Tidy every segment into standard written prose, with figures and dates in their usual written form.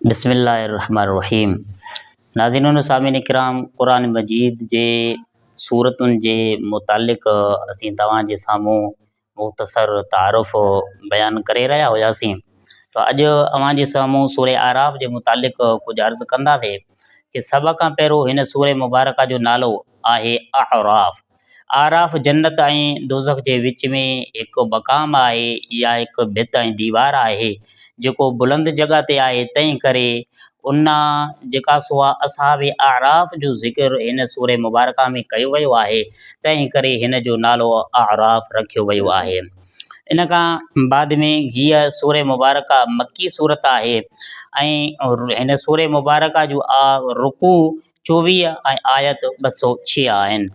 बिस्मिल्लाहिर्रहमानिर्रहीम। नाज़रीन सामीन इकराम, क़ुरान मजीद जे सूरतुनि जे मुतालिक़ असीं तव्हांजे साम्हूं मुख़्तसर तारुफ़ बयानु करे रहिया हुआसीं। तो अॼु अव्हां जे साम्हूं सूरह आराफ़ जे मुतालिक़ कुझु अर्ज़ु कंदासीं कि सभ खां पहिरियों हिन सूरह मुबारक जो नालो आहे आराफ़। आराफ़ जन्नत ऐं दोज़ख जे विच में हिकु मक़ाम आहे या हिकु भित ऐं दीवार आहे जेको बुलंद जॻह ते आहे। तंहिं करे उन जेका सो आहे असहाबे आराफ़ जो ज़िक्र हिन सूरह मुबारक में कयो वियो आहे, तंहिं करे हिन जो नालो आराफ़ रखियो वियो आहे। इन खां बाद में हीअ सूरह मुबारक मक्की सूरत आहे ऐं हिन सूरह मुबारक जो रुकू 24 ऐं आयत 206 आहिनि।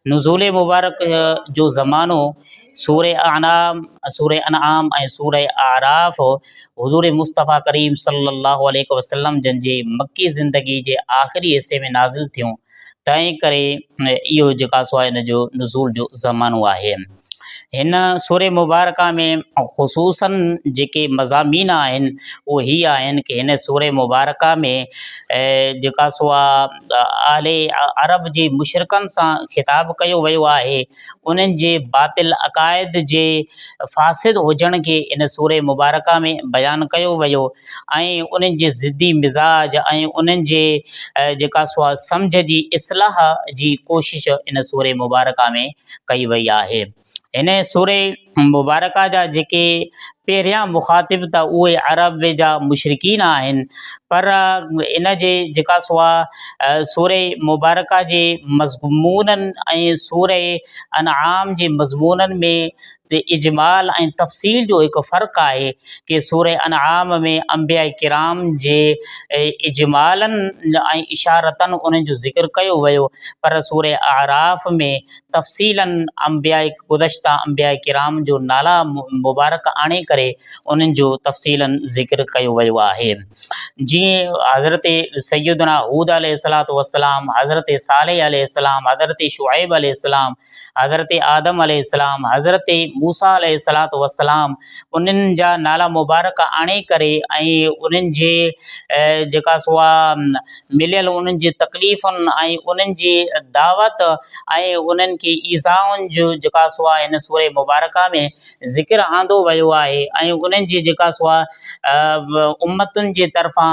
नुज़ूल मुबारक जो ज़मानो सूरह अनआम ऐं सूरह आराफ़ हुज़ूर मुस्तफ़ा करीम सल्लल्लाहु अलैहि वसल्लम जन जे मक्की ज़िंदगी जे आख़िरी हिस्से में नाज़िल थियूं, तंहिं करे इहो जेका सो आहे इन जो नुज़ूल जो ज़मानो आहे। हिन सूरह मुबारक में ख़ुसूसन जेके मज़ामीन आहिनि उहे हीअ आहिनि कि हिन सूरह मुबारक में जेका सो आहे आले अरब जे मुशरिकनि सां ख़िताबु कयो वियो आहे। उन्हनि जे बातिल अक़ाइद जे फ़ासिद हुजण खे इन सूरह मुबारक में बयानु कयो वियो ऐं उन्हनि जे ज़िद्दी मिज़ाज ऐं उन्हनि जे जेका सो आहे सम्झ जी इस्लाह जी कोशिश इन सूरह मुबारक में कई वई आहे। हिन सूरह मुबारक जा जेके पहिरियां मुख़ातिब त उहे अरब जा मुशरिकीन आहिनि, पर इन जे जेका सो आहे सूरह मुबारक जे मज़मूननि ऐं सूरह अनआम जे मज़मूननि में इजमाल ऐं तफ़सील जो हिकु फ़र्क़ु आहे कि सूरह अनआम में अंबिया किराम जे इजमालनि ऐं इशारतनि उन्हनि जो ज़िक्र कयो वियो, पर सूरह आराफ़ में तफ़सीलन गुज़श्ता अंबिया किराम जो नाला मुबारक आणे करे उन्हनि जो तफ़सीलन ज़िक्र कयो वियो आहे। जीअं हज़रत सैयदना हूद अलैहिस्सलातु वस्सलाम, हज़रत सालेह अलैहिस्सलाम, हज़रत शुआइब अलैहिस्सलाम, हज़रत आदम अलैहिस्सलाम, हज़रत मूसा अलैहिस्सलातु वस्सलाम, उन्हनि जा नाला मुबारक आणे करे ऐं उन्हनि जे जेका सो आहे मिलियल उन्हनि जी तकलीफ़ुनि ऐं उन्हनि जी दावत ऐं उन्हनि खे ईज़ाउनि जो जेका सो आहे हिन सूरह मुबारक में ज़िक्र आंदो वियो आहे ऐं उन्हनि जी जेका सो आहे उम्मतुनि जे तरफ़ां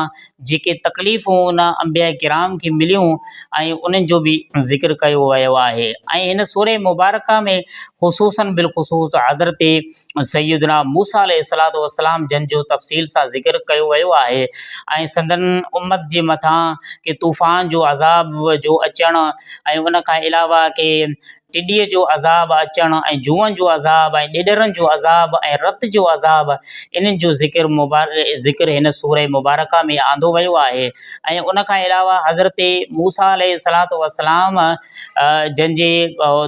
जेके तकलीफ़ूं उन अंबिया किराम खे मिलियूं ऐं उन्हनि जो बि ज़िक्र कयो वियो आहे। ऐं हिन सूरह मुबारक में ख़ुसूसन बिलख़ुसूस हज़रत सैयदना मूसा अलैहिस्सलातु वस्सलाम जन जो तफ़सील सां ज़िक्र कयो वियो आहे ऐं संदन उम्मत जे मथां कि तूफ़ान जो अज़ाब जो अचणु ऐं उन खां अलावा कि टिॾीअ जो अज़ाब अचणु ऐं जूअनि जो अज़ाब ऐं ॾेॾरनि जो अज़ाब ऐं रत जो अज़ाब, इन्हनि जो ज़िक्र हिन सूरह मुबारक में आंदो वियो आहे। ऐं उन खां अलावा हज़रत मूसा अलैहिस्सलातु वस्सलाम जंहिंजे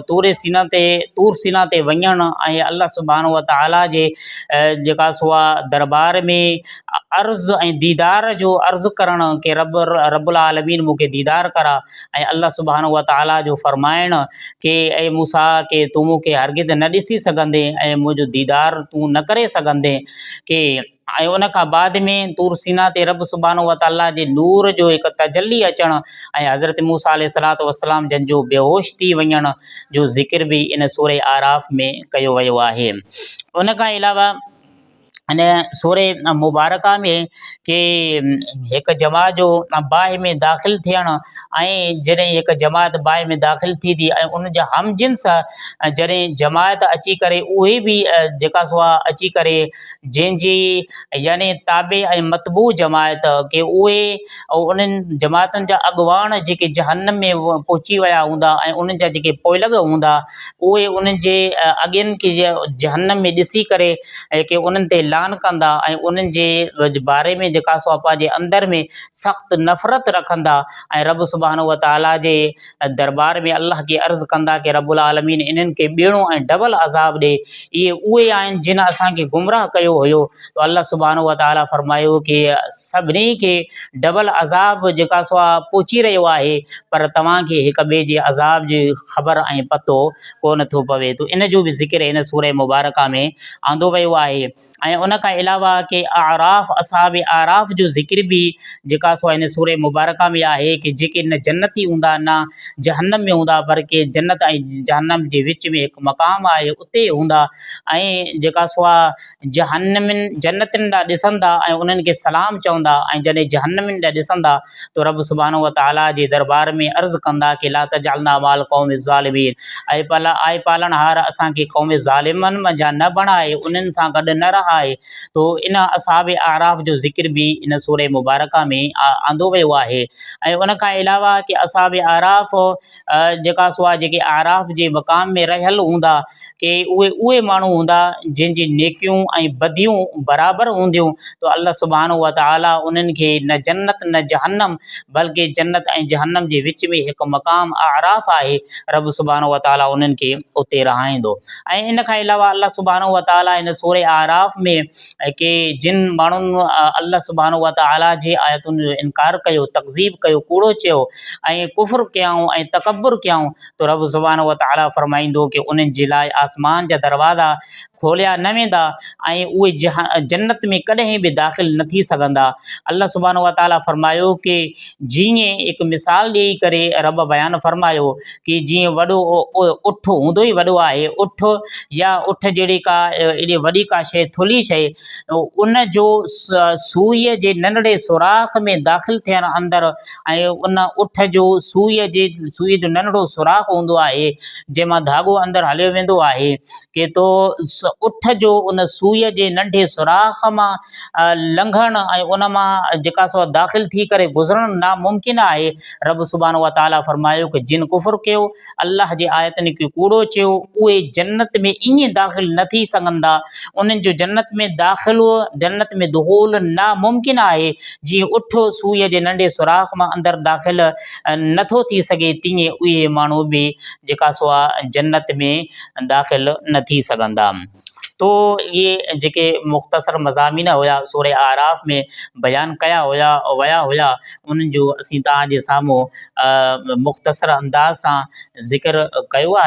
तूर सीना ते वञणु ऐं अल्लाह सुब्हानहु व तआला जे जेका सो आहे दरबार में अर्ज़ु ऐं दीदार जो अर्ज़ु करणु कि रब्बुल आलमीन मूंखे दीदार करा ऐं अल्लाह सुब्हानहु व तआला जो फ़रमाइणु कि ऐं मूसा के तूं मूंखे हरगिज़ न ॾिसी सघंदे ऐं मुंहिंजो दीदार तूं न करे सघंदे कि ऐं उन खां बाद में तूर सीना ते रब सुब्हानहु व तआला जे नूर जो हिकु तजल्ली अचणु ऐं हज़रत मूसा अलैहिस्सलातु वस्सलाम जन जो बेहोश थी वञण जो ज़िक्र बि इन सूरह आराफ़ में कयो वियो आहे। उन खां अलावा इन सूरह मुबारक में कि हिकु जमात जो बाहि में दाख़िल थियणु ऐं जॾहिं हिकु जमात बाहि में दाख़िल थी थी ऐं उन जा हम जिन्स जॾहिं जमात अची करे उहे बि जेका सो आहे अची करे जंहिंजी यानी ताबे ऐं मतबू जमात कि उहे उन्हनि जमातुनि जा अॻुवान जेके जहन्नम में पहुची विया हूंदा ऐं उन्हनि जा जेके पोइलॻ हूंदा उहे उन्हनि जे अॻियनि खे जहन्नम में ॾिसी करे कि उन्हनि ते लान कंदा ऐं उन्हनि जे बारे में जेका सो पंहिंजे अंदर में सख़्तु नफ़रत रखंदा ऐं रब सुब्हानहु व तआला जे दरबार में अल्लाह खे अर्ज़ु कंदा कि रब्बुल आलमीन इन्हनि खे ॿीणो ऐं डबल अज़ाब ॾे। इहे उहे आहिनि जिन असांखे गुमराह कयो हुयो। तो अल्लाह सुब्हानहु व तआला फ़रमायो कि सभिनी खे डबल अज़ाब जेका सो आहे पहुची रहियो आहे, पर तव्हांखे हिक ॿिए जे अज़ाब जी ख़बर ऐं पतो कोन थो पवे। तो इन जो बि ज़िक्र हिन सूरह मुबारक में आंदो वियो आहे। ऐं उन खां अलावा के आराफ़ असहाब आराफ़ जो ज़िक्र बि जेका सो इन सूरह मुबारका में आहे कि जेके न जन्नती हूंदा न जहन्नम में हूंदा पर के जन्नत ऐं जहन्नम जे विच में हिकु मक़ाम आहे उते हूंदा ऐं जेका सो आहे जन्नतियुनि ॾांहुं ॾिसंदा ऐं उन्हनि खे सलाम चवंदा ऐं जॾहिं जहन्नमियुनि ॾांहुं ॾिसंदा त रब सुब्हानो व तआला जे दरबार में अर्ज़ु कंदा कि ला तजअलना माल क़ौमि ज़ालिमीन, आए पालनहार असांखे क़ौम ज़ालिमनि जा न बणाए, उन्हनि सां गॾु न रहाए। तो इन असहाब आराफ़ जो ज़िक्र बि इन सूरह मुबारका में आंदो वियो आहे। ऐं उन खां अलावा कि असहाब आराफ़ जेका सो आहे जेके आराफ़ जे मक़ाम में रहियल हूंदा कि उहे माण्हू हूंदा जंहिंजी नेकियूं ऐं बदियूं बराबरि हूंदियूं। तो अल्लाह सुब्हानो व तआला उन्हनि खे न जन्नत न जहन्नम बल्कि जन्नत ऐं जहन्नम जे विच में हिकु मक़ाम आराफ़ आहे, रब सुब्हानो व तआला उन्हनि खे उते रहाईंदो। ऐं इन खां अलावा अल्लाह सुब्हानो व तआला इन सूरह आराफ़ में कि जिन माण्हुनि अल्लाह सुब्हानो व तआला जे आयतुनि जो इनकार कयो, तकज़ीब कयो, कूड़ो चयो ऐं कुफ़्र कयऊं ऐं तकब्बुर कयऊं, तो रब सुब्हानो व तआला फरमाईंदो कि उन्हनि जे लाइ आसमान जा दरवाज़ा खोलिया न वेंदा ऐं उहे जन्नत में कॾहिं बि दाख़िल न थी सघंदा। अल्लाह सुब्हानो व तआला फरमायो कि जीअं हिकु मिसाल ॾेई करे रब बयानु फरमायो कि जीअं वॾो उठ हूंदो ई वॾो आहे, उठ या उठ जहिड़ी का एॾी वॾी का शइ थुल्ही शइ उन जो सूईअ जे नंढड़े सुराख़ में दाख़िल थियणु अंदरि ऐं उन उठ जो सूईअ जो नंढड़ो सुराख़ हूंदो आहे जंहिंमां धाॻो अंदरि हलियो वेंदो आहे कि तो उठ जो उन सूईअ जे नंढे सुराख़ मां लंघणु ऐं उन मां जेका सो दाख़िल थी करे गुज़रणु नामुमकिन आहे। रब सुब्हानो व तआला फरमायो कि जिन कुफ़्र कयो, अल्लाह जे आयतनि खे कूड़ो चयो, उहे जन्नत में ईअं दाख़िल न थी सघंदा, उन्हनि जो जन्नत में दुख़ूल नामुमकिन आहे। जीअं उठ सूईअ जे नंढे सुराख़ मां अंदरि दाख़िल नथो थी सघे, तीअं उहे माण्हू बि जेका सो आहे जन्नत में दाख़िल न थी सघंदा। तो इहे जेके मुख़्तसर मज़ामीन हुया सूरह आराफ़ में बयानु कया विया हुया, उन्हनि जो असीं तव्हांजे साम्हूं मुख़्तसर अंदाज़ सां ज़िक्र कयो आहे।